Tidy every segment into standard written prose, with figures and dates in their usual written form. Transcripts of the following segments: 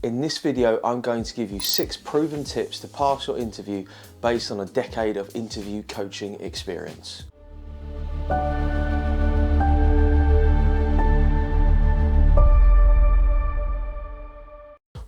In this video, I'm going to give you 6 proven tips to pass your interview based on a decade of interview coaching experience.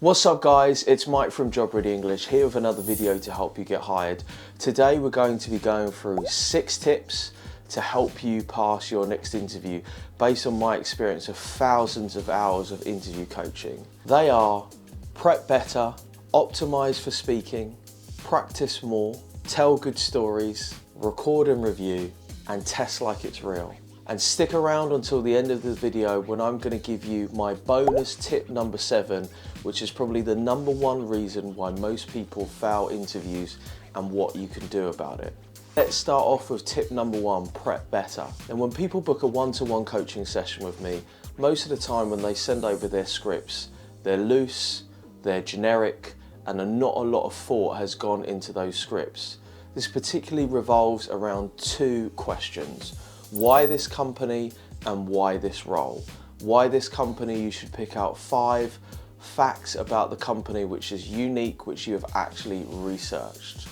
What's up guys, it's Mike from Job Ready English here with another video to help you get hired. Today we're going to be going through 6 tips to help you pass your next interview based on my experience of thousands of hours of interview coaching. They are: prep better, optimize for speaking, practice more, tell good stories, record and review, and test like it's real. And stick around until the end of the video when I'm going to give you my bonus tip number 7, which is probably the number 1 reason why most people fail interviews and what you can do about it. Let's start off with tip number 1, prep better. And when people book a one-to-one coaching session with me, most of the time when they send over their scripts, they're loose, they're generic, and not a lot of thought has gone into those scripts. This particularly revolves around 2 questions. Why this company and why this role? Why this company, you should pick out 5 facts about the company which is unique, which you have actually researched.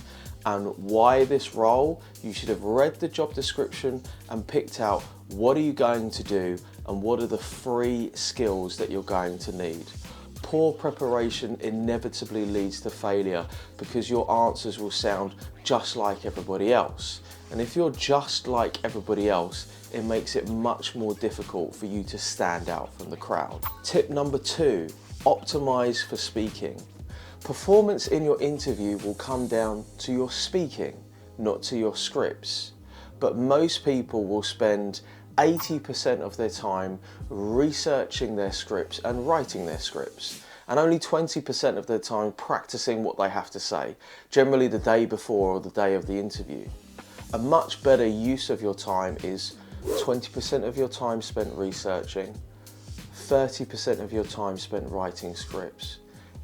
And why this role, you should have read the job description and picked out what are you going to do and what are the 3 skills that you're going to need. Poor preparation inevitably leads to failure because your answers will sound just like everybody else. And if you're just like everybody else, it makes it much more difficult for you to stand out from the crowd. Tip number 2, optimize for speaking. Performance in your interview will come down to your speaking, not to your scripts. But most people will spend 80% of their time researching their scripts and writing their scripts, and only 20% of their time practicing what they have to say, generally the day before or the day of the interview. A much better use of your time is 20% of your time spent researching, 30% of your time spent writing scripts,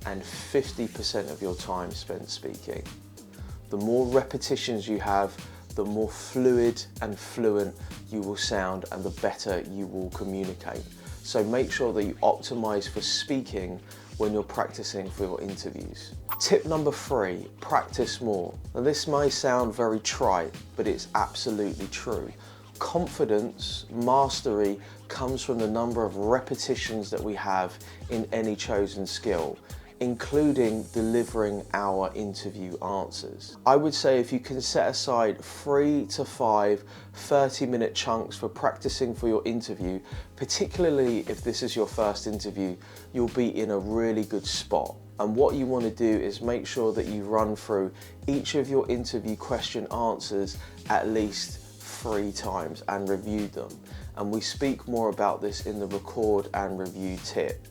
and 50% of your time spent speaking. The more repetitions you have, the more fluid and fluent you will sound and the better you will communicate. So make sure that you optimize for speaking when you're practicing for your interviews. Tip number 3, practice more. Now this may sound very trite, but it's absolutely true. Confidence, mastery comes from the number of repetitions that we have in any chosen skill, including delivering our interview answers. I would say if you can set aside 3 to 5 30-minute chunks for practicing for your interview, particularly if this is your first interview, you'll be in a really good spot. And what you want to do is make sure that you run through each of your interview question answers at least 3 times and review them. And we speak more about this in the record and review tip.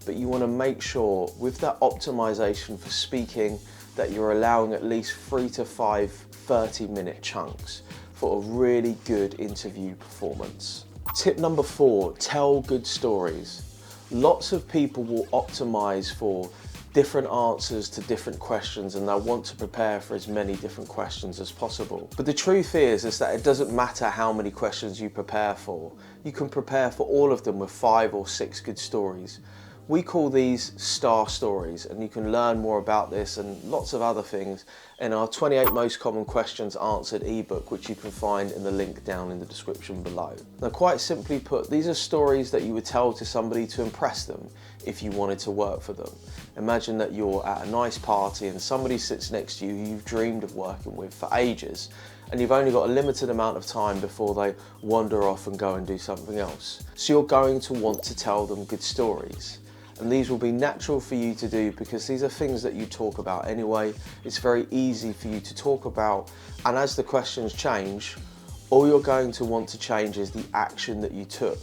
But you want to make sure with that optimization for speaking that you're allowing at least 3 to 5 30-minute chunks for a really good interview performance. Tip number 4, tell good stories. Lots of people will optimize for different answers to different questions and they'll want to prepare for as many different questions as possible. But the truth is that it doesn't matter how many questions you prepare for. You can prepare for all of them with 5 or 6 good stories. We call these star stories, and you can learn more about this and lots of other things in our 28 most common questions answered ebook, which you can find in the link down in the description below. Now, quite simply put, these are stories that you would tell to somebody to impress them if you wanted to work for them. Imagine that you're at a nice party and somebody sits next to you who you've dreamed of working with for ages, and you've only got a limited amount of time before they wander off and go and do something else. So you're going to want to tell them good stories. And these will be natural for you to do because these are things that you talk about anyway. It's very easy for you to talk about, and as the questions change, all you're going to want to change is the action that you took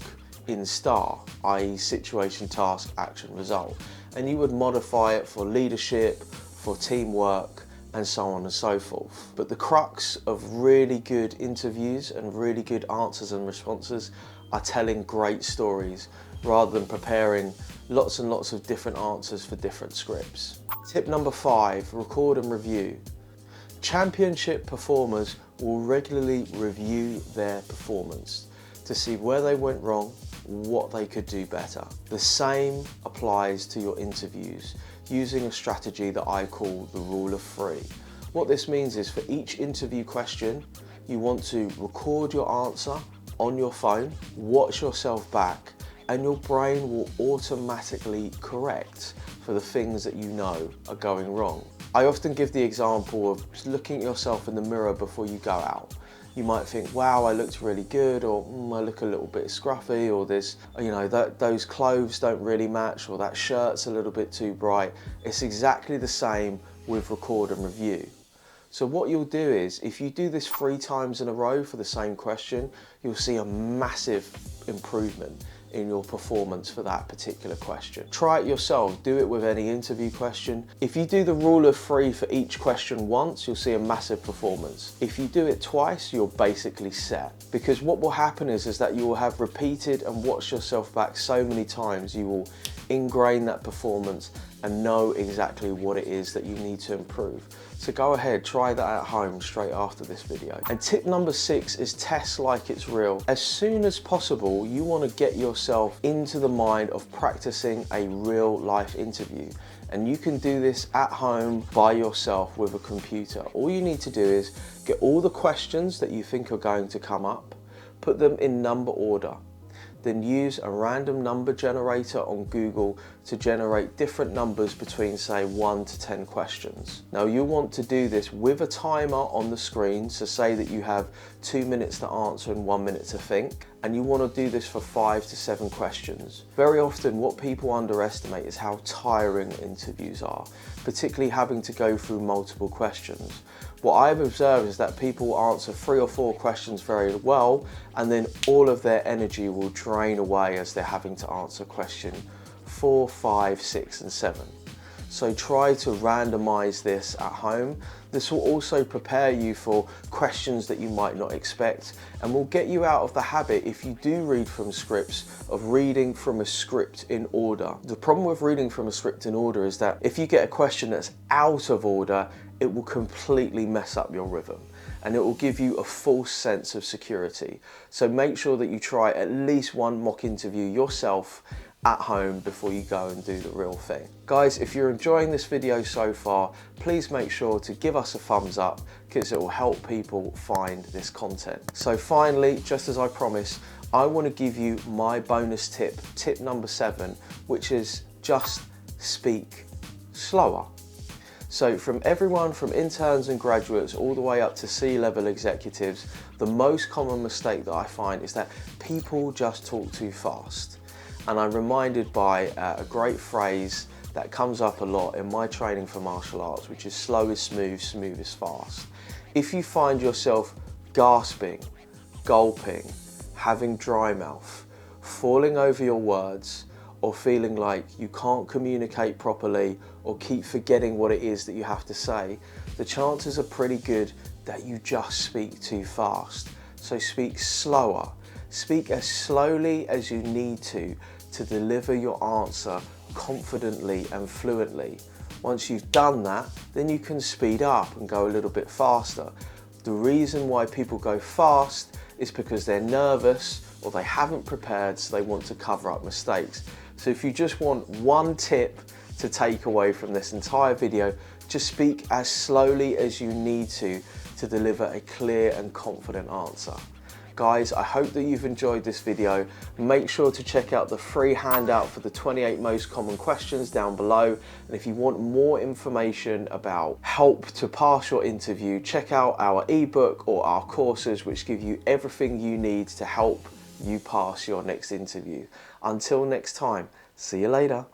in STAR, i.e. situation, task, action, result. And you would modify it for leadership, for teamwork, and so on and so forth. But the crux of really good interviews and really good answers and responses are telling great stories rather than preparing lots and lots of different answers for different scripts. Tip number 5, record and review. Championship performers will regularly review their performance to see where they went wrong, what they could do better. The same applies to your interviews. using a strategy that I call the rule of three. What this means is for each interview question, you want to record your answer on your phone, watch yourself back, and your brain will automatically correct for the things that you know are going wrong. I often give the example of just looking at yourself in the mirror before you go out. You might think, wow, I looked really good, or I look a little bit scruffy, or this, you know, those clothes don't really match, or that shirt's a little bit too bright. It's exactly the same with record and review. So what you'll do is, if you do this 3 times in a row for the same question, you'll see a massive improvement in your performance for that particular question. Try it yourself, do it with any interview question. If you do the rule of 3 for each question once, you'll see a massive performance. If you do it twice, you're basically set. Because what will happen is that you will have repeated and watched yourself back so many times, you will ingrain that performance and know exactly what it is that you need to improve. So go ahead, try that at home straight after this video. And tip number 6 is test like it's real. As soon as possible, you want to get yourself into the mind of practicing a real life interview. And you can do this at home by yourself with a computer. All you need to do is get all the questions that you think are going to come up, put them in number order. Then use a random number generator on Google to generate different numbers between, say, 1 to 10 questions. Now you want to do this with a timer on the screen, so say that you have 2 minutes to answer and 1 minute to think, and you want to do this for 5 to 7 questions. Very often what people underestimate is how tiring interviews are, particularly having to go through multiple questions. What I've observed is that people answer 3 or 4 questions very well, and then all of their energy will drain away as they're having to answer question 4, 5, 6, and 7. So try to randomize this at home. This will also prepare you for questions that you might not expect, and will get you out of the habit, if you do read from scripts, of reading from a script in order. The problem with reading from a script in order is that if you get a question that's out of order, it will completely mess up your rhythm, and it will give you a false sense of security. So make sure that you try at least 1 mock interview yourself at home before you go and do the real thing. Guys, if you're enjoying this video so far, please make sure to give us a thumbs up, because it will help people find this content. So finally, just as I promised, I want to give you my bonus tip, tip number 7, which is just speak slower. So from everyone from interns and graduates all the way up to C-level executives, the most common mistake that I find is that people just talk too fast. And I'm reminded by a great phrase that comes up a lot in my training for martial arts, which is slow is smooth, smooth is fast. If you find yourself gasping, gulping, having dry mouth, falling over your words, or feeling like you can't communicate properly or keep forgetting what it is that you have to say, the chances are pretty good that you just speak too fast. So speak slower. Speak as slowly as you need to deliver your answer confidently and fluently. Once you've done that, then you can speed up and go a little bit faster. The reason why people go fast is because they're nervous or they haven't prepared, so they want to cover up mistakes. So if you just want 1 tip to take away from this entire video, just speak as slowly as you need to deliver a clear and confident answer. Guys, I hope that you've enjoyed this video. Make sure to check out the free handout for the 28 most common questions down below. And if you want more information about help to pass your interview, check out our ebook or our courses, which give you everything you need to help you pass your next interview. Until next time, see you later.